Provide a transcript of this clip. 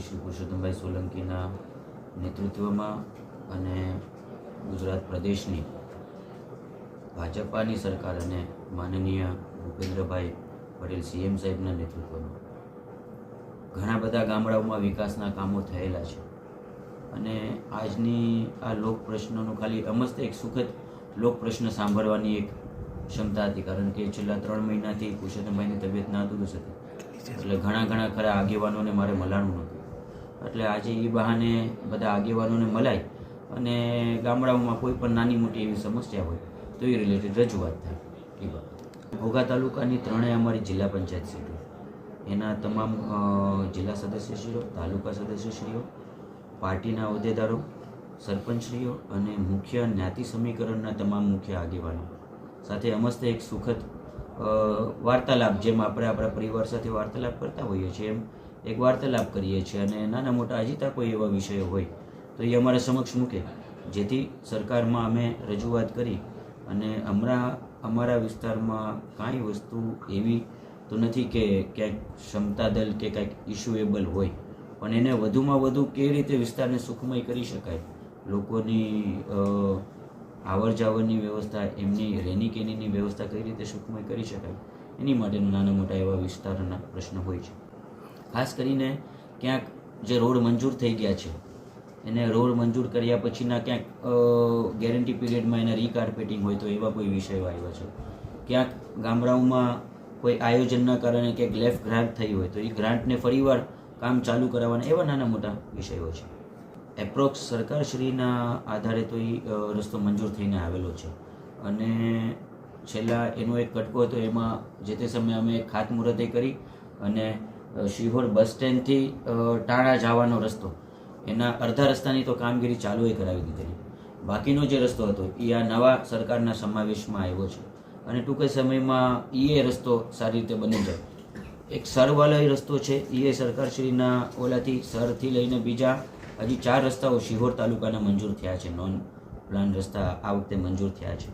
શ્રી પુરુષોત્તમભાઈ સોલંકીના નેતૃત્વમાં અને ગુજરાત પ્રદેશની ભાજપાની સરકાર અને માનનીય ભૂપેન્દ્રભાઈ પટેલ સીએમ સાહેબના નેતૃત્વમાં ઘણા બધા ગામડાઓમાં વિકાસના કામો થયેલા છે અને આજની આ લોક પ્રશ્નોનું ખાલી અમસ્ત એક સુખદ લોક પ્રશ્ન સાંભળવાની એક ક્ષમતા હતી, કારણ કે છેલ્લા 3 મહિનાથી પુરુષોત્તમભાઈની તબિયત નાદુરસ્ત હતી, એટલે ઘણા ખરા આગેવાનોને મારે મળવાનું નહોતું. એટલે આજે એ બહાને બધા આગેવાનોને મલાય અને ગામડાઓમાં કોઈ પણ નાની મોટી એવી સમસ્યા હોય તો એ રિલેટેડ રજૂઆત થાય. એ બાબત ઘોઘા તાલુકાની 3 અમારી જિલ્લા પંચાયત સીટો, એના તમામ જિલ્લા સદસ્યશ્રીઓ, તાલુકા સદસ્યશ્રીઓ, પાર્ટીના હોદ્દેદારો, સરપંચશ્રીઓ અને મુખ્ય જ્ઞાતિ સમીકરણના તમામ મુખ્ય આગેવાનો સાથે અમસ્ત એક સુખદ વાર્તાલાપ, જેમ આપણે આપણા પરિવાર સાથે વાર્તાલાપ કરતા હોઈએ છીએ એમ એક વાર્તાલાપ કરીએ છીએ અને નાના મોટા અજીતા કોઈ એવા વિષયો હોય તો એ અમારા સમક્ષ મૂકે, જેથી સરકારમાં અમે રજૂઆત કરી. અને હમણાં અમારા વિસ્તારમાં કાંઈ વસ્તુ એવી તો નથી કે ક્યાંક ક્ષમતા દલ કે કાંઈક ઇશ્યુએબલ હોય, પણ એને વધુમાં વધુ કેવી રીતે વિસ્તારને સુખમય કરી શકાય, લોકોની આવર જાવરની વ્યવસ્થા, એમની રહેણી કહેણીની વ્યવસ્થા કઈ રીતે સુખમય કરી શકાય, એની માટેના નાના મોટા એવા વિસ્તારના પ્રશ્નો હોય છે. ખાસ કરીને ક્યાંક જે રોડ મંજૂર થઈ ગયા છે એને રોડ મંજૂર કર્યા પછીના ક્યાંક ગેરંટી પીરિયડમાં એના રીકાર્પેટિંગ હોય તો એવા કોઈ વિષયો આવ્યા છે. ક્યાંક ગામડાઓમાં કોઈ આયોજનના કારણે ક્યાંક લેફ્ટ ગ્રાન્ટ થઈ હોય તો એ ગ્રાન્ટને ફરીવાર કામ ચાલુ કરાવવાના એવા નાના મોટા વિષયો છે. એપ્રોક્સ સરકારશ્રીના આધારે તો એ રસ્તો મંજૂર થઈને આવેલો છે અને છેલ્લા એનો એક કટકો હતો, એમાં જે તે સમયે અમે ખાતમુહૂર્તે કરી અને શિહોર બસ સ્ટેન્ડથી ટાણા જવાનો રસ્તો, એના અડધા રસ્તાની તો કામગીરી ચાલુએ કરાવી દીધેલી. બાકીનો જે રસ્તો હતો એ આ નવા સરકારના સમાવેશમાં આવ્યો છે અને ટૂંક જ સમયમાં એ રસ્તો સારી રીતે બની જાય. એક સરવાળો રસ્તો છે, એ સરકારશ્રીના ઓલાથી સરથી લઈને બીજા હજી 4 રસ્તાઓ શિહોર તાલુકાના મંજૂર થયા છે, નોન પ્લાન રસ્તા આ વખતે મંજૂર થયા છે.